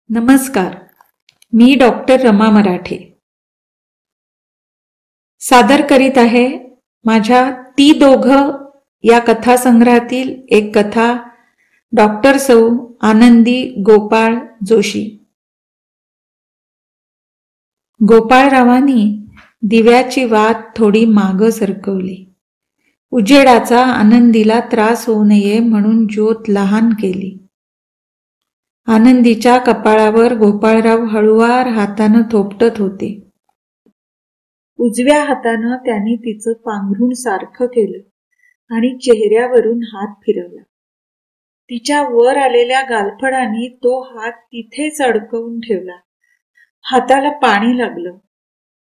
नमस्कार. मी डॉक्टर रमा मराठे सादर करीत आहे माझ्या ती दोघं या कथासंग्रहातील एक कथा डॉक्टर सौ आनंदी गोपाळ जोशी. गोपाळरावांनी दिव्याची वात थोडी मागं सरकवली. उजेडाचा आनंदीला त्रास होऊ नये म्हणून ज्योत लहान केली. आनंदीच्या कपाळावर गोपाळराव हळुवार हातानं थोपटत होते. उजव्या हातानं त्यांनी तिचं पांघरून सारखं केलं आणि चेहऱ्यावरून हात फिरवला. तिच्या वर आलेल्या गालफडांनी तो हात तिथेच अडकवून ठेवला. हाताला पाणी लागलं.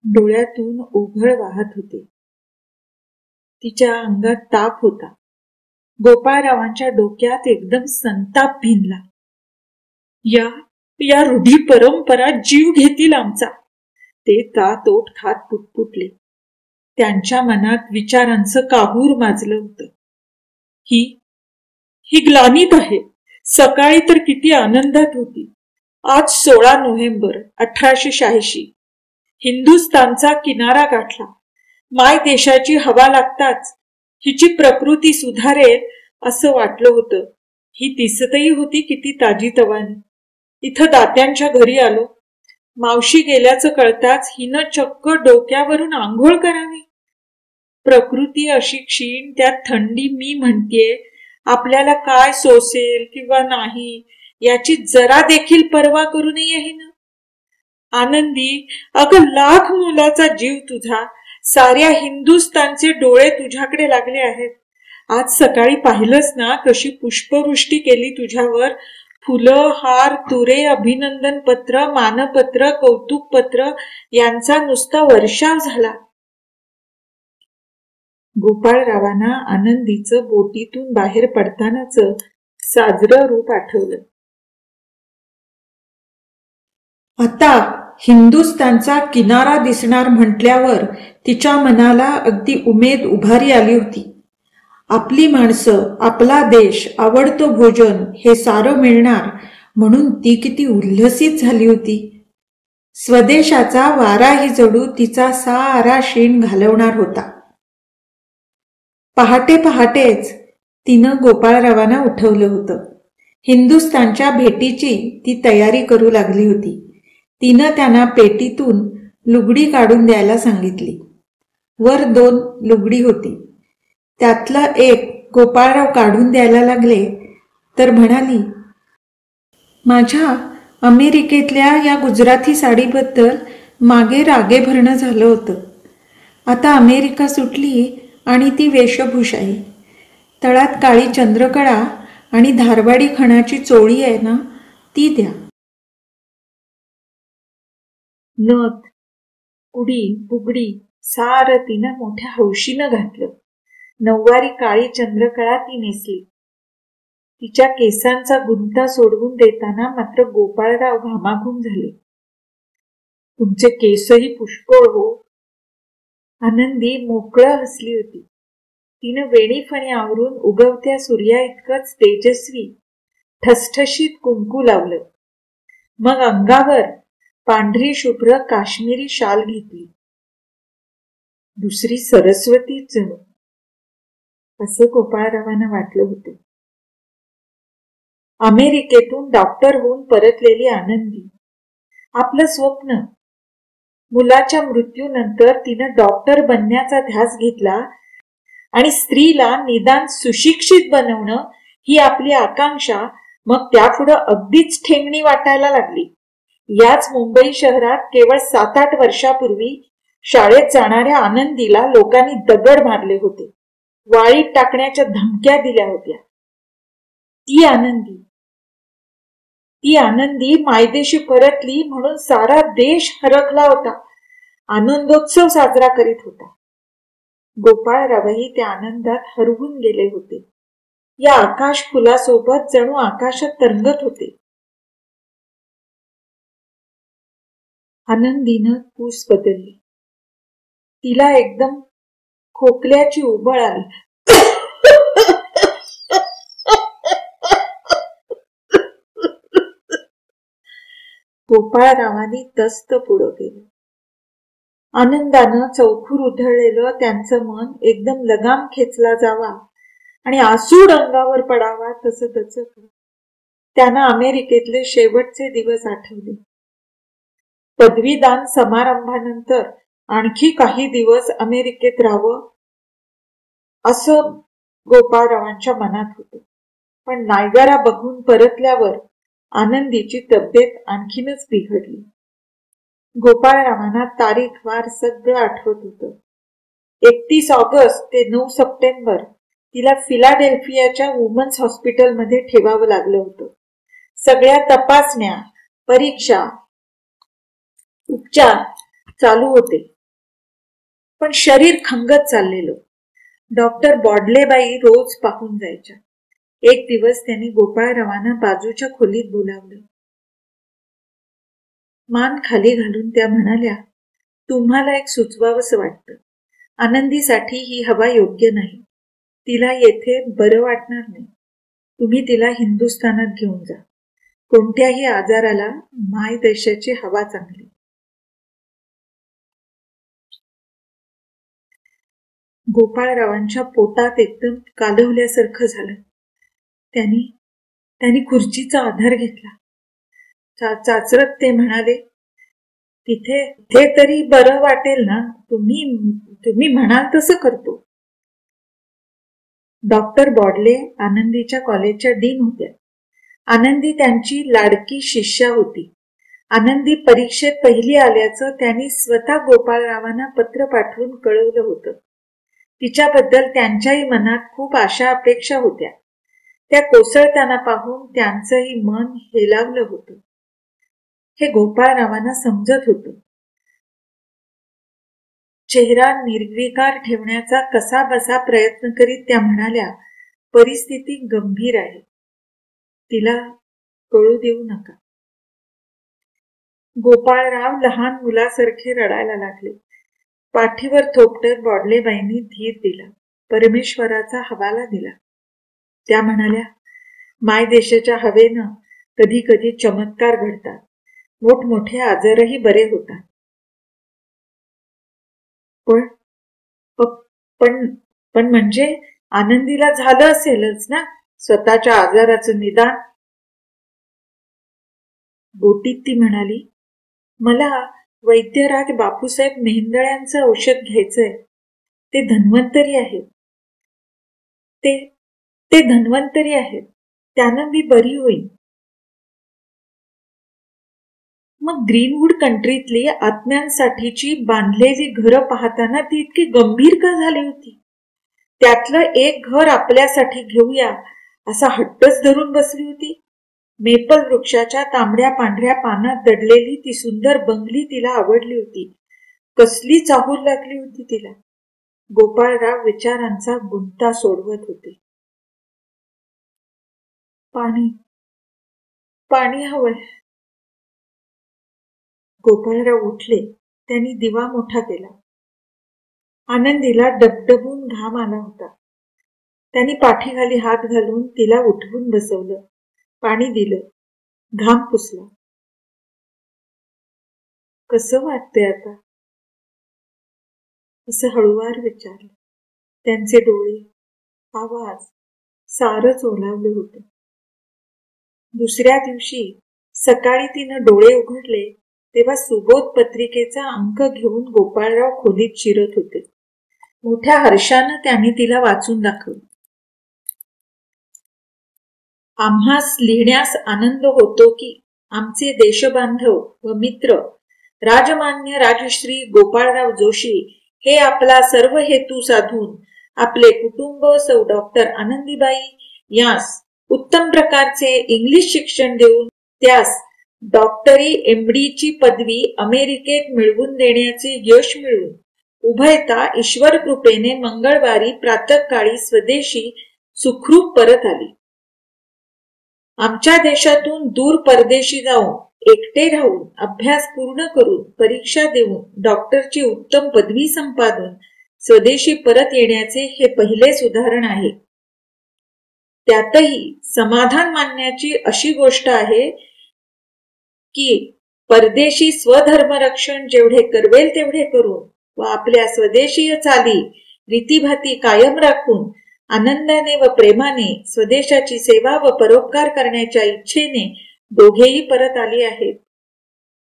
डोळ्यातून ओघळ वाहत होते. तिच्या अंगात ताप होता. गोपाळरावांच्या डोक्यात एकदम संताप भिनला. या रूढी परंपरा जीव घेतील आमचा, ते तात ओठ खात पुटपुटले. त्यांच्या मनात विचारांचं काहूर माजलं होतं. ही ग्लानीत आहे. सकाळी तर किती आनंदात होती. आज 16 नोव्हेंबर 1886. हिंदुस्थानचा किनारा गाठला. माय देशाची हवा लागताच हिची प्रकृती सुधारेल असं वाटलं होतं. ही दिसतही होती किती ताजीतवानी. इथं दात्यांच्या घरी आलो. मावशी गेल्याचं कळताच हिनं चक्क डोक्यावरून आंघोळ करावी. प्रकृती अशी क्षीण, त्यात थंडी. मी म्हणतेय आपल्याला काय सोसेल किंवा नाही याची जरा देखील पर्वा करू नये हिनं. आनंदी, अगं लाख मुलाचा जीव तुझा. साऱ्या हिंदुस्थानचे डोळे तुझ्याकडे लागले आहेत. आज सकाळी पाहिलंच ना कशी पुष्पवृष्टी केली तुझ्यावर. फुलं, हार, तुरे, अभिनंदन पत्र, मानपत्र, कौतुक पत्र यांचा नुसता वर्षाव झाला. गोपाळरावांना आनंदीचं बोटीतून बाहेर पडतानाच साजरं रूप आठवलं. आता हिंदुस्थानचा किनारा दिसणार म्हटल्यावर तिच्या मनाला अगदी उमेद उभारी आली होती. आपली माणसं, आपला देश, आवडतं भोजन हे सारं मिळणार म्हणून ती किती उल्हसित झाली होती. स्वदेशाचा वाराही जडू तिचा सारा शीण घालवणार होता. पहाटे पहाटेच तिनं गोपाळरावांना उठवलं होतं. हिंदुस्थानच्या भेटीची ती तयारी करू लागली होती. तिनं त्यांना पेटीतून लुगडी काढून द्यायला सांगितली. वर 2 लुगडी होती. त्यातलं एक गोपाळराव काढून द्यायला लागले तर म्हणाली, माझ्या अमेरिकेतल्या या गुजराती साडीबद्दल मागे रागे भरणं झालं होतं. आता अमेरिका सुटली आणि ती वेशभूषाही. तळात काळी चंद्रकळा आणि धारवाडी खणाची चोळी आहे ना, ती द्या. नथ, उडी, बुगडी सारं तिनं मोठ्या हौशीनं घातलं. नऊवारी काळी चंद्रकळा ती नेसली. तिच्या केसांचा गुंता सोडवून देताना मात्र गोपाळराव घामाघूम झाले. तुमचे केसही पुष्कळ हो. आनंदी मोकळं हसली होती. तिनं वेणीफणी आवरून उगवत्या सूर्या इतकंच तेजस्वी ठसठशीत कुंकू लावलं. मग अंगावर पांढरी शुभ्र काश्मीरी शाल घेतली. दुसरी सरस्वतीच जणू असं गोपाळरावांना वाटलं होतं. अमेरिकेतून डॉक्टर होऊन परतलेली आनंदी. आपलं स्वप्न, मुलाच्या मृत्यूनंतर तिनं डॉक्टर बनण्याचा ध्यास घेतला आणि स्त्रीला निदान सुशिक्षित बनवणं ही आपली आकांक्षा मग त्यापुढं अगदीच ठेंगणी वाटायला लागली. याच मुंबई शहरात केवळ 7-8 वर्षापूर्वी शाळेत जाणाऱ्या आनंदीला लोकांनी दगड मारले होते. वाळीत टाकण्याच्या धमक्या दिल्या होत्या. ती आनंदी मायदेशी परतली म्हणून सारा देश हरखला होता. आनंदोत्सव साजरा करीत होता. गोपाळरावही त्या आनंदात हरवून गेले होते. या आकाश फुलासोबत जणू आकाशात तरंगत होते. आनंदीनं पूस बदलली. तिला एकदम खोकल्याची उबळ आली. गोपाळरावांनी तस्त पुढं केलं. आनंदानं चौखूर उधळलेलं त्यांचं मन एकदम लगाम खेचला जावा आणि आसूड अंगावर पडावा तसं दचकलं. त्यांना अमेरिकेतले शेवटचे दिवस आठवले. पदवीदान समारंभानंतर आणखी काही दिवस अमेरिकेत राहावं असं गोपाळरावांच्या मनात होतं. पण नायगारा बघून परतल्यावर आनंदीची तब्येत आणखीनच बिघडली. गोपाळरावांना तारीख वार सगळं आठवत होतं. 31 ऑगस्ट ते 9 सप्टेंबर तिला फिलाडेल्फियाच्या वुमन्स हॉस्पिटलमध्ये ठेवावं लागलं होतं. सगळ्या तपासण्या, परीक्षा, उपचार चालू होते. पण शरीर खंगत चाललेलं. डॉक्टर बॉडलेबाई रोज पाहून जायच्या. एक दिवस त्यांनी गोपाळरावांना बाजूच्या खोलीत बोलावलं. मान खाली घालून त्या म्हणाल्या, तुम्हाला एक सुचवावंसं वाटतं. आनंदीसाठी ही हवा योग्य नाही. तिला येथे बरं वाटणार नाही. तुम्ही तिला हिंदुस्थानात घेऊन जा. कोणत्याही आजाराला मायदेशाची हवा चांगली. गोपाळरावांच्या पोटात एकदम कालवल्यासारखं झालं. त्यांनी खुर्चीचा आधार घेतला. चाचरत ते म्हणाले, तिथे तरी बरं वाटेल ना? तुम्ही म्हणाल तसं करतो. डॉक्टर बॉडले आनंदीच्या कॉलेजच्या डीन होत्या. आनंदी त्यांची लाडकी शिष्या होती. आनंदी परीक्षेत पहिली आल्याचं त्यांनी स्वतः गोपाळरावांना पत्र पाठवून कळवलं होतं. तिच्याबद्दल त्यांच्याही मनात खूप आशा अपेक्षा होत्या. त्या कोसळताना पाहून त्यांचंही मन हेलावलं होतं. हे गोपाळरावांना समजत होतं. चेहरा निर्विकार ठेवण्याचा कसा बसा प्रयत्न करीत त्या म्हणाल्या, परिस्थिती गंभीर आहे. तिला कळू देऊ नका. गोपाळराव लहान मुलासारखे रडायला लागले. पाठीवर थोपटत बॉडलेबाईंनी धीर दिला. परमेश्वराचा हवाला दिला. त्या म्हणाल्या, मायदेशाच्या हवेनं कधी कधी चमत्कार घडतात. मोठमोठे आजारही बरे होतात. पण म्हणजे आनंदीला झालं असेलच ना स्वतःच्या आजाराचं निदान. बोटीत ती म्हणाली, मला वैद्यराज बापूसाहेब मेहेंदळ्यांचं औषध घ्यायचंय. ते धन्वंतरी आहेत. ते धन्वंतरी आहेत. त्यानं मी बरी होईन. मग ग्रीनवूड कंट्रीतली आत्म्यांसाठीची बांधलेली घरं पाहताना ती इतकी गंभीर का झाली होती? त्यातलं एक घर आपल्यासाठी घेऊया असा हट्टच धरून बसली होती. मेपल वृक्षाच्या तांबड्या पांढऱ्या पानात दडलेली ती सुंदर बंगली तिला आवडली होती. कसली चाहूल लागली होती तिला. गोपाळराव विचारांचा गुंता सोडवत होते. पाणी हवंय. गोपाळराव उठले. त्यांनी दिवा मोठा केला. आनंदीला डबडबून घाम आला होता. त्यांनी पाठीखाली हात घालून तिला उठवून बसवलं. पाणी दिलं. घाम पुसला. कसं वाटतंय आता? असं हळूवार विचारलं. त्यांचे डोळे, आवाज सारंच ओलावलं होतं. दुसऱ्या दिवशी सकाळी तिनं डोळे उघडले तेव्हा सुबोध पत्रिकेचा अंक घेऊन गोपाळराव खोलीत शिरत होते. मोठ्या हर्षानं त्यांनी तिला वाचून दाखवलं. आम्हास लिहिण्यास आनंद होतो की आमचे देशबांधव व मित्र राजमान्य राजश्री गोपाळराव जोशी हे आपला सर्व हेतू साधून आपले कुटुंब सौ डॉक्टर आनंदीबाई यास उत्तम प्रकारचे इंग्लिश शिक्षण देऊन त्यास डॉक्टरी MD ची पदवी अमेरिकेत मिळवून देण्याचे यश मिळवून उभयता ईश्वर कृपेने मंगळवारी प्रातःकाळी स्वदेशी सुखरूप परत आली. आमच्या देशातून दूर परदेशी जाऊन एकटे राहून अभ्यास पूर्ण करून परीक्षा देऊन डॉक्टरची उत्तम पदवी संपादून स्वदेशी परत येण्याचे हे पहिलेच उदाहरण आहे. त्यातही समाधान मानण्याची अशी गोष्ट आहे की परदेशी स्वधर्मरक्षण जेवढे करवेल तेवढे करून व आपल्या स्वदेशीय चाली रीतीभाती कायम राखून आनंदाने व प्रेमाने स्वदेशाची सेवा व परोपकार करण्याच्या इच्छेने दोघेही परत आली आहेत.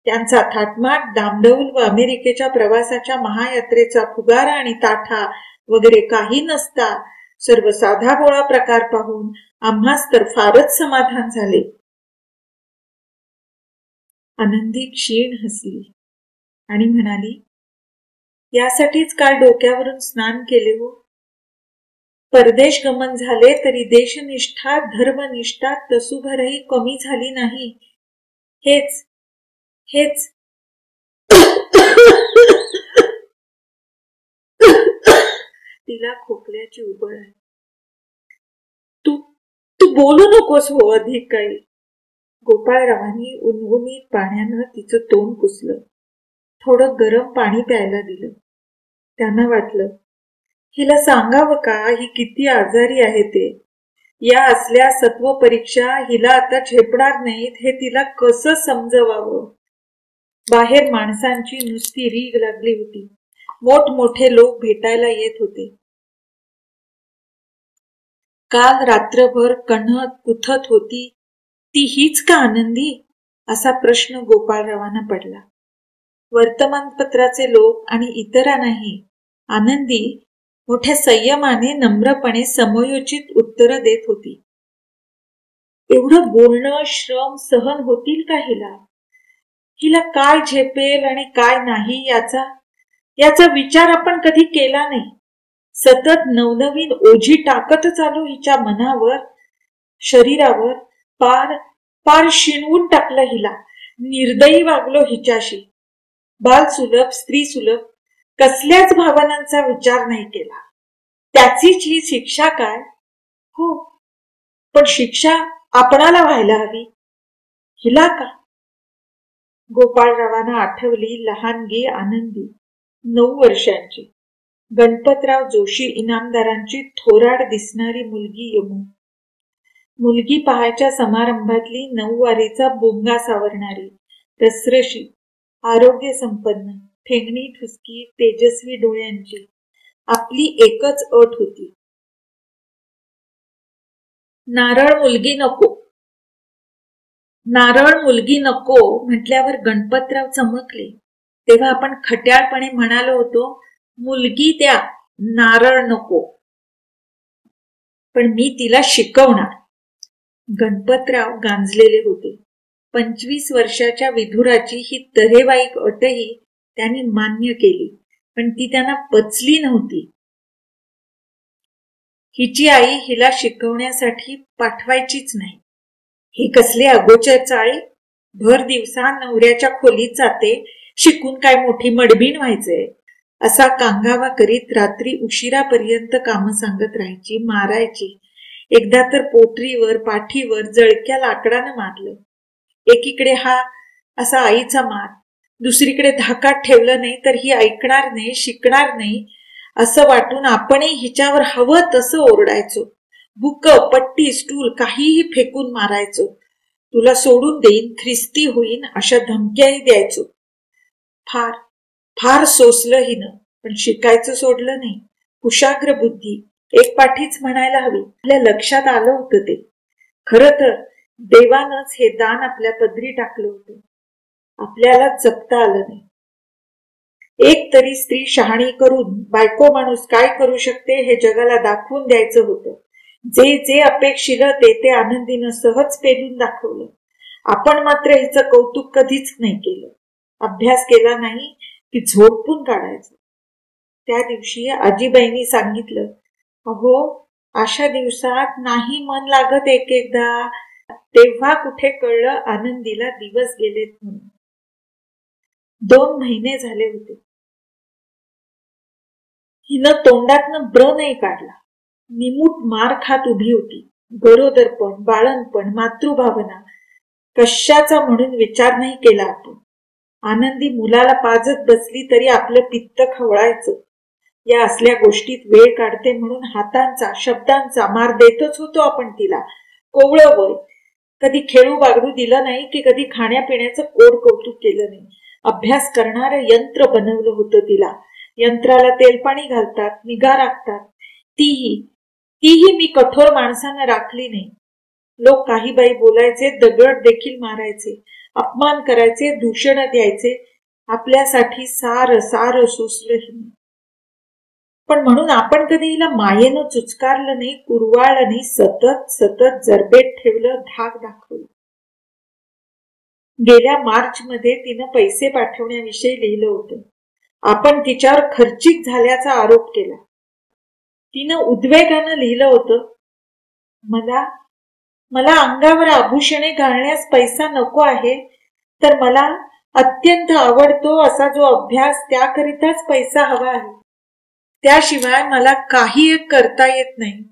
त्यांचा थाटमाट, दामडौल व अमेरिकेच्या प्रवासाच्या महायात्रेचा फुगारा आणि ताठा वगैरे काही नसता सर्व साधा बोळा प्रकार पाहून आम्हास तर फारच समाधान झाले. आनंदी क्षीण हसली आणि म्हणाली, यासाठीच काल डोक्यावरून स्नान केले हो. परदेश गमन झाले तरी देशनिष्ठा धर्मनिष्ठा तसूभरही कमी झाली नाही. हेच हेच तिला खोकल्याची उबळ आहे. तू तू बोलू नकोस हो अधिक काही. गोपाळरावांनी उणउणीत पाण्यानं तिचं तोंड पुसलं. थोडं गरम पाणी प्यायला दिलं. त्यांना वाटलं, हिला सांगावं का ही किती आजारी आहे ते. या असल्या सत्व परीक्षा हिला आता झेपणार नाहीत हे तिला कसं समजवावं. बाहेर माणसांची नुसती रीग लागली होती. मोठमोठे लोक भेटायला येत होते. काल रात्रभर कण्हत कुथत होती ती हीच का आनंदी, असा प्रश्न गोपाळरावांना पडला. वर्तमानपत्राचे लोक आणि इतरांनाही आनंदी मोठ्या संयमाने नम्रपणे समयोचित उत्तर देत होती. एवढं बोलणं श्रम सहन होतील का हिला? हिला काय झेपेल आणि काय नाही याचा विचार आपण कधी केला नाही. सतत नवनवीन ओझी टाकत चालू हिच्या मनावर, शरीरावर. पार शिणवून टाकलं हिला. निर्दयी वागलो हिच्याशी. बालसुलभ, स्त्रीसुलभ कसल्याच भावनांचा विचार नाही केला. त्याचीच ही शिक्षा काय? हो, पण शिक्षा आपणाला व्हायला हवी, हिला का? गोपाळरावांना आठवली लहानगी आनंदी, 9 वर्षांची, गणपतराव जोशी इनामदारांची थोराड दिसणारी मुलगी यमू. मुलगी पहायच्या समारंभातली 9 वारीचा बोंगा सावरणारी, रसरशी, आरोग्य संपन्न, ठेंगणी ठुसकी, तेजस्वी डोळ्यांची. आपली एकच अट होती, नारळ मुलगी नको. नारळ मुलगी नको म्हटल्यावर गणपतराव चमकले. तेव्हा आपण खट्याळपणे म्हणालो होतो, मुलगी द्या, नारळ नको. पण मी तिला शिकवणार. गणपतराव गांजलेले होते. 25 वर्षाच्या विधुराची ही तऱ्हेवाईक अटही त्यांनी मान्य केली, पण ती त्यांना पचली नव्हती. हिची आई हिला शिकवण्यासाठी पाठवायचीच नाही. ही कसली अगोचर चाळे. भर दिवसा नवऱ्याच्या खोलीत जाते, शिकून काय मोठी मडबीण व्हायचंय, असा कांगावा करीत रात्री उशिरापर्यंत काम सांगत राहायची, मारायची. एकदा तर पोटरीवर पाठीवर जळक्या लाकडानं मारलं. एकीकडे हा असा आईचा मार, दुसरीकडे धाकात ठेवलं नाही तर ही ऐकणार नाही, शिकणार नाही असं वाटून आपणही हिच्यावर हवं तसं ओरडायचो. बुक, पट्टी, स्टूल काहीही फेकून मारायचो. तुला सोडून देईन, ख्रिस्ती होईन अशा धमक्याही द्यायचो. फार फार सोसलं हिनं, पण शिकायचं सोडलं नाही. कुशाग्र बुद्धी, एक पाठीच म्हणायला हवी. आपल्या लक्षात आलं होतं ते. खरं तर देवानंच हे दान आपल्या पदरी टाकलं होतं. आपल्याला जपता आलं नाही. एक तरी स्त्री शहाणी करून बायको माणूस काय करू शकते हे जगाला दाखवून द्यायचं होतं. जे जे अपेक्षिलं ते आनंदीनं सहज पेलून दाखवलं. आपण मात्र हिचं कौतुक कधीच नाही केलं. अभ्यास केला नाही की झोडपून काढायचं. त्या दिवशी आजीबाईंनी सांगितलं, अहो अशा दिवसात नाही मन लागत एक एकदा. तेव्हा कुठे कळलं आनंदीला दिवस गेलेत म्हणून. 2 महिने झाले होते. हिनं तोंडातनं ब्र नाही काढला. निमूट मार खात उभी होती. गरोदरपण, बाळणपण, मातृभावना कशाचा म्हणून विचार नाही केला आपण. आनंदी मुलाला पाजत बसली तरी आपलं पित्त खवळायचं. या असल्या गोष्टीत वेळ काढते म्हणून हातांचा, शब्दांचा मार देतच होतो आपण तिला. कोवळं वय, कधी खेळू बागडू दिलं नाही की कधी खाण्यापिण्याचं कोड कौतुक केलं नाही. अभ्यास करणारं यंत्र बनवलं होतं तिला. यंत्राला तेलपाणी घालतात, निगा राखतात, तीही मी कठोर माणसानं राखली नाही. लोक काही बाई बोलायचे, दगड देखील मारायचे, अपमान करायचे, दूषण द्यायचे. आपल्यासाठी सार सार सोसलं हिने. पण म्हणून आपण कधी हिला मायेनं चुचकारलं नाही, कुरवाळलं नाही, सतत सतत जरबेत ठेवलं, धाक दाखवलं. गेल्या मार्च मध्ये तिनं पैसे पाठवण्याविषयी लिहिलं होतं. आपण तिच्यावर खर्चिक झाल्याचा आरोप केला. तिनं उद्वेगानं लिहिलं होतं, मला अंगावर आभूषणे घालण्यास पैसा नको आहे, तर मला अत्यंत आवडतो असा जो अभ्यास त्याकरिताच पैसा हवा आहे. त्याशिवाय मला काही एक करता येत नाही.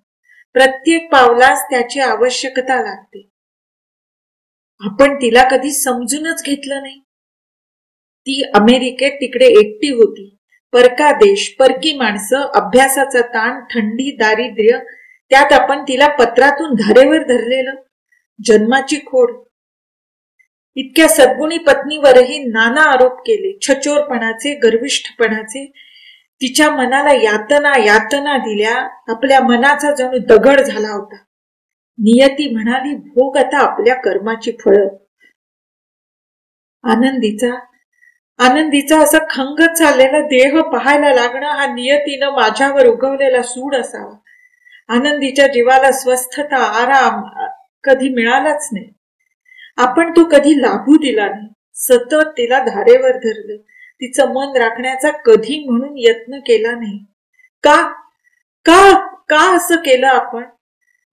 प्रत्येक पावलास त्याची आवश्यकता लागते. आपण तिला कधी समजूनच घेतलं नाही. ती अमेरिकेत तिकडे एकटी होती. परका देश, परकी माणसं, अभ्यासाचा ताण, थंडी, दारिद्र्य, त्यात आपण तिला पत्रातून धारेवर धरलेलं. जन्माची खोड. इतक्या सद्गुणी पत्नीवरही नाना आरोप केले, छचोरपणाचे, गर्विष्ठपणाचे. तिच्या मनाला यातना दिल्या. आपल्या मनाचा जणू दगड झाला होता. नियती म्हणाली, भोग आता आपल्या कर्माची फळं. आनंदीचा असा खंगत चाललेला देह पाहायला लागणं हा नियतीनं माझ्यावर उगवलेला सूड असावा. आनंदीच्या जीवाला स्वस्थता, आराम कधी मिळालाच नाही. आपण तो कधी लाभू दिला नाही. सतत तिला धारेवर धरलं. तिचं मन राखण्याचा कधी म्हणून यत्न केला नाही. का का का असं केलं आपण?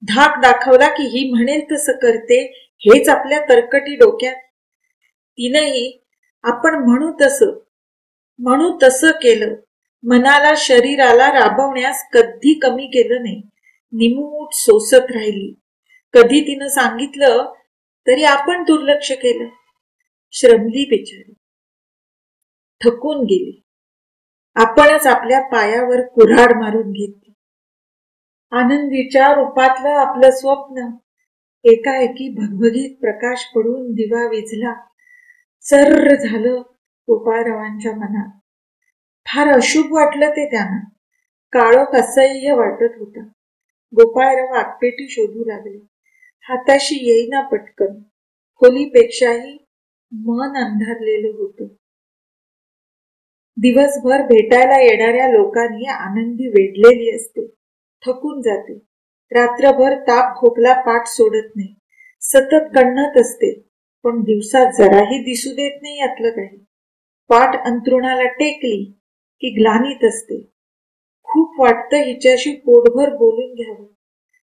धाक दाखवला की ही म्हणेल तसं करते, हेच आपल्या तरकटी डोक्यात. तिनंही आपण म्हणू तसं केलं. मनाला, शरीराला राबवण्यास कधी कमी केलं नाही. निमूट सोसत राहिली. कधी तिनं सांगितलं तरी आपण दुर्लक्ष केलं. श्रमली बिचारी, थकून गेली. आपणच आपल्या पायावर कुऱ्हाड मारून घेतली. आनंदीच्या रूपातलं आपलं स्वप्न एकाएकी भगभगीत प्रकाश पडून दिवा विझला. सर्र झालं गोपाळरावांच्या मनात. फार अशुभ वाटलं ते त्यांना. काळोख असह्य वाटत होता. गोपाळराव आगपेटी शोधू लागले. हाताशी येईना पटकन. खोलीपेक्षाही मन अंधारलेलं होतं. दिवसभर भेटायला येणाऱ्या लोकांनी आनंदी वेढलेली असते, थकून जाते. रात्रभर ताप खोकला पाठ सोडत नाही, सतत कण्हत असते. पण दिवसात जराही दिसू देत नाही यातलं काही. पाठ अंथरुणाला टेकली की ग्लानीत असते. खूप वाटतं हिच्याशी पोटभर बोलून घ्यावं.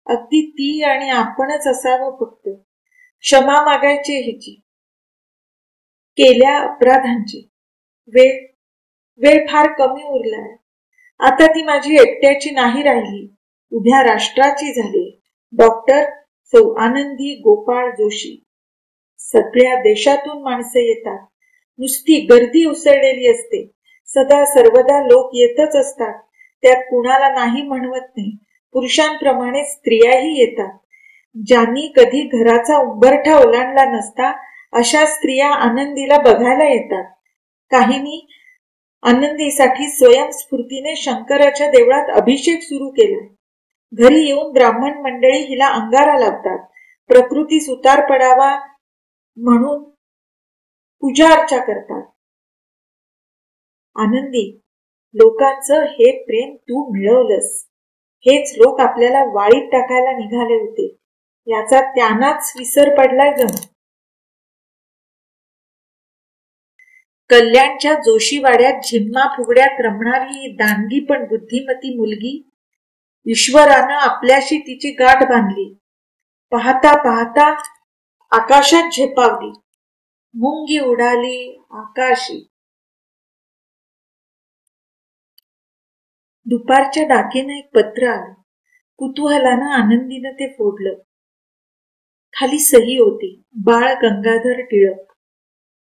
अगदी ती आणि आपणच असावं फक्त. क्षमा मागायची हिची, केल्या अपराधांची. वेळ फार कमी उरलाय. आता ती माझी एकट्याची नाही राहिली, उभ्या राष्ट्राची झाली. डॉक्टर सौ आनंदी गोपाळ जोशी. सगळ्या देशातून माणसं येतात. नुसती गर्दी उसळलेली असते. सदा सर्वदा लोक येतच असतात. त्यात कुणाला नाही म्हणवत नाही. पुरुषांप्रमाणे स्त्रियाही येतात. ज्यांनी कधी घराचा उंबरठा ओलांडला नसता अशा स्त्रिया आनंदीला बघायला येतात. काहींनी आनंदीसाठी स्वयंस्फूर्तीने शंकराच्या देवळात अभिषेक सुरू केलाय. घरी येऊन ब्राह्मण मंडळी हिला अंगारा लावतात. प्रकृतीस उतार पडावा म्हणून पूजा अर्चा करतात. आनंदी, लोकांचं हे प्रेम तू मिळवलंस. हेच लोक आपल्याला वाळीत टाकायला निघाले होते, याचा त्यांनाच विसर पडलाय जणू. कल्याणच्या जोशीवाड्यात झिम्मा फुगड्यात रमणारी ही दांडगी पण बुद्धिमती मुलगी, ईश्वरानं आपल्याशी तिची गाठ बांधली. पाहता पाहता आकाशात झेपावली. मुंगी उडाली आकाशी. दुपारच्या डाकीनं एक पत्र आलं. कुतूहलानं आनंदीनं ते फोडलं. खाली सही होती, बाळ गंगाधर टिळक.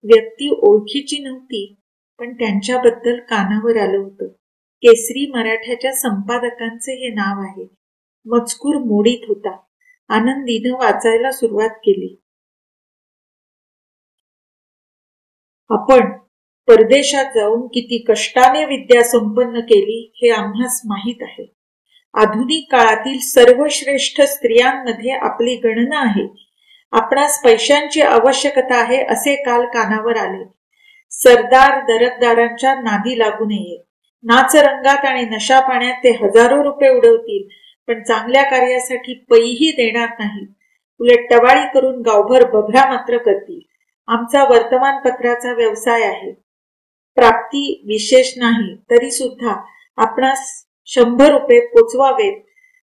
व्यक्ती ओळखीची नव्हती, पण त्यांच्याबद्दल कानावर आलं होतं. केसरी मराठ्याच्या संपादकांचे हे नाव आहे. मजकूर मोडीत होता. आनंदीनं वाचायला सुरुवात केली. आपण परदेशात जाऊन किती कष्टाने विद्या संपन्न केली हे आम्हास माहीत आहे. आधुनिक काळातील सर्वश्रेष्ठ स्त्रियांमध्ये आपली गणना आहे. आपणास पैशांची आवश्यकता आहे असे काल कानावर आले. सरदार दरकदारांच्या नादी लागू नये. नाचरंगात आणि नशा पाण्यात ते हजारो रुपये उडवतील, पण चांगल्या कार्यासाठी पैही देणार नाहीत. उलट टवाळी करून गावभर बभरा मात्र करतील. आमचा वर्तमानपत्राचा व्यवसाय आहे. प्राप्ती विशेष नाही तरी सुद्धा आपणास 100 रुपये पोचवावेत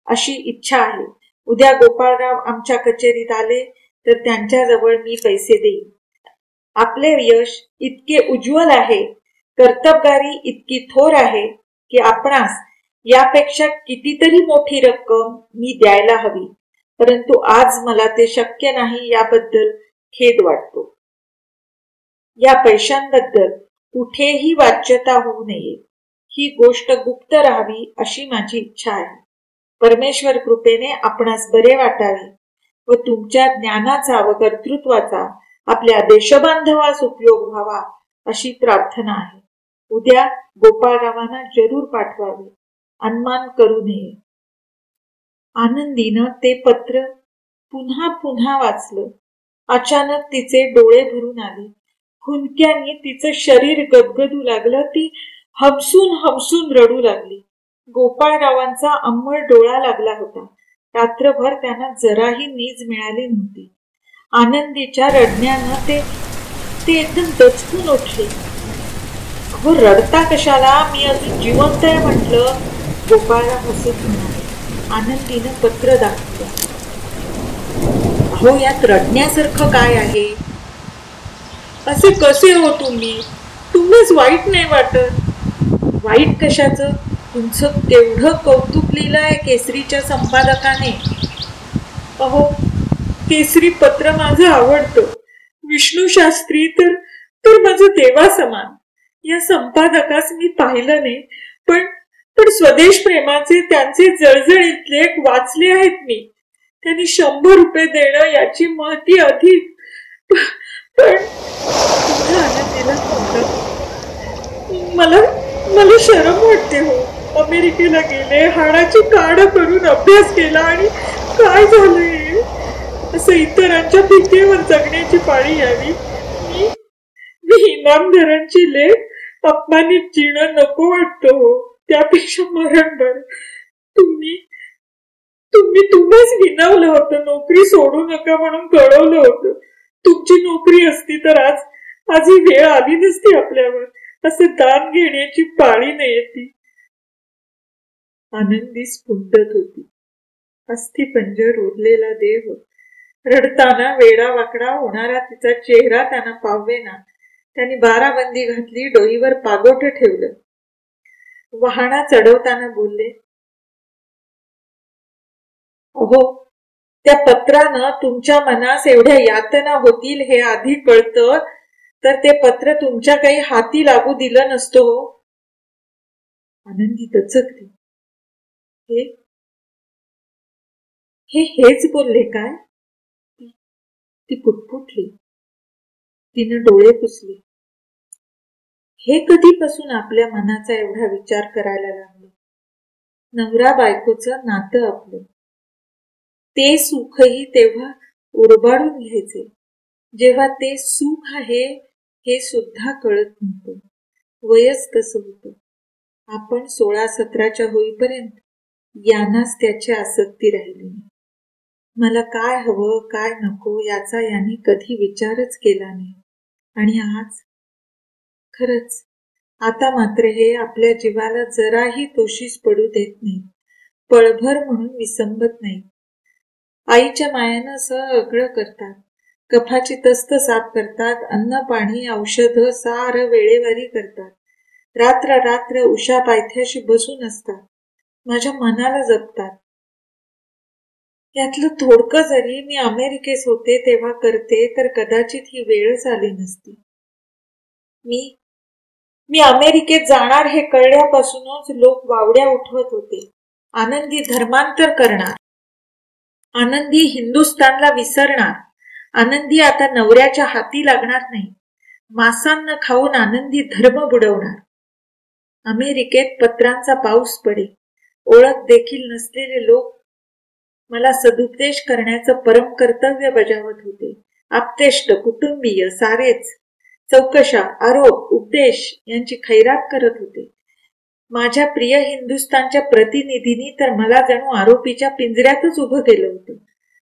अशी इच्छा आहे. उद्या गोपाळराव आमच्या कचेरीत आले तर त्यांच्याजवळ मी पैसे देईन. आपले यश इतके उज्ज्वल आहे, कर्तबगारी इतकी थोर आहे की आपणास यापेक्षा कितीतरी मोठी रक्कम मी द्यायला हवी, परंतु आज मला ते शक्य नाही. याबद्दल खेद वाटतो. या पैशांबद्दल कुठेही वाच्यता होऊ नये. ही गोष्ट गुप्त राहावी अशी माझी इच्छा आहे. परमेश्वर कृपेने आपणास बरे वाटावे व तुमच्या ज्ञानाचा व कर्तृत्वाचा आपल्या देशबांधवास उपयोग व्हावा अशी प्रार्थना आहे. उद्या गोपाळरावांना जरूर पाठवावे. अनुमान करू नये. आनंदीनं ते पत्र पुन्हा पुन्हा वाचलं. अचानक तिचे डोळे भरून आले. खुंदक्याने तिचं शरीर गदगदू लागलं. ती हमसून हमसून रडू लागली. गोपाळरावांचा अंमळ डोळा लागला होता. रात्रभर त्यांना जराही नीज मिळाली नव्हती. आनंदीच्या रडण्यानं ते एकदम दचकून उठले. अहो, रडता कशाला? मी अजून जिवंत आहे म्हटलं. गोपाळराव हसत म्हणाले. आनंदीनं पत्र दाखवलं. अहो, यात रडण्यासारखं काय आहे? असे कसे हो तुम्ही? तुम्हीच वाईट नाही वाटत? वाईट कशाचं? तुमचं केवढं कौतुक लिहिलंय केसरीच्या संपादकाने. अहो, केसरी पत्र माझं आवडतं. विष्णू शास्त्री तर माझं देवा समान. या संपादकास मी पाहिलं नाही, पण स्वदेश प्रेमाचे त्यांचे जळजळीत लेख वाचले आहेत मी. त्यांनी 100 रुपये देणं याची महती अधिक. पण आनंदीला मला शरम वाटते हो. अमेरिकेला गेले, हाडाची काढ करून अभ्यास केला आणि काय झालंय? असं इतरांच्या भीतीवर जगण्याची पाळी यावी. मी इनामदारांची लेख अपमानित जीणं नको वाटतं हो. त्यापेक्षा मरण बरं. तुम्हीच विनवलं होतं. नोकरी सोडू नका म्हणून कळवलं होतं. तुमची नोकरी असती तर आज ही वेळ आली नसती आपल्यावर. असं दान घेण्याची पाळी नाही ती. आनंदी स्फुंदत होती. अस्थिपंजर उरलेला देह. रडताना वेडा वाकडा होणारा तिचा चेहरा त्यांना पावेना. त्यांनी बाराबंदी घातली. डोईवर पागोट ठेवलं. वाहना चढवताना बोलले. अहो, त्या पत्रानं तुमच्या मनास एवढ्या यातना होतील हे आधी कळतं तर ते पत्र तुमच्या काही हाती लागू दिलं नसतो. आनंदी दचकली. हेच बोलले काय? ती पुटपुटली. तिनं डोळे पुसले. हे कधीपासून आपल्या मनाचा एवढा विचार करायला लागले? नवरा बायकोचं नातं आपलं. ते सुखही तेव्हा उरबाडून घ्यायचे जेव्हा ते सुख आहे हे सुद्धा कळत नव्हतं. वयच तसं होतं. आपण 16-17च्या होईपर्यंत यानाच त्याची आसक्ती राहिली नाही. मला काय हवं काय नको याचा याने कधी विचारच केला नाही. आणि आज खरंच आता मात्र हे आपल्या जीवाला जराही तोशीस पडू देत नाही. पळभर म्हणून विसंबत नाही. आईच्या मायानं सगळं करतात. कफाची तस्त साफ करतात. अन्न पाणी औषध सार वेळेवारी करतात. रात्र उशा पायथ्याशी बसून असतात. माझ्या मनाला जपतात. यातलं थोडकं जरी मी अमेरिकेस होते तेव्हा करते तर कदाचित ही वेळच आली नसती. मी अमेरिकेत जाणार हे कळल्यापासूनच लोक वावड्या उठवत होते. आनंदी धर्मांतर करणार. आनंदी हिंदुस्थानला विसरणार. आनंदी आता नवऱ्याच्या हाती लागणार नाही. मांसान्न खाऊन आनंदी धर्म बुडवणार. अमेरिकेत पत्रांचा पाऊस पडे. ओळख देखील नसलेले लोक मला सदुपदेश करण्याचं परम कर्तव्य बजावत होते. आप्तेष्ट, कुटुंबीय सारेच चौकशा, आरोप, उपदेश यांची खैरात करत होते. माझ्या प्रिय हिंदुस्थानच्या प्रतिनिधींनी तर मला जणू आरोपीच्या पिंजऱ्यातच उभं केलं होतं.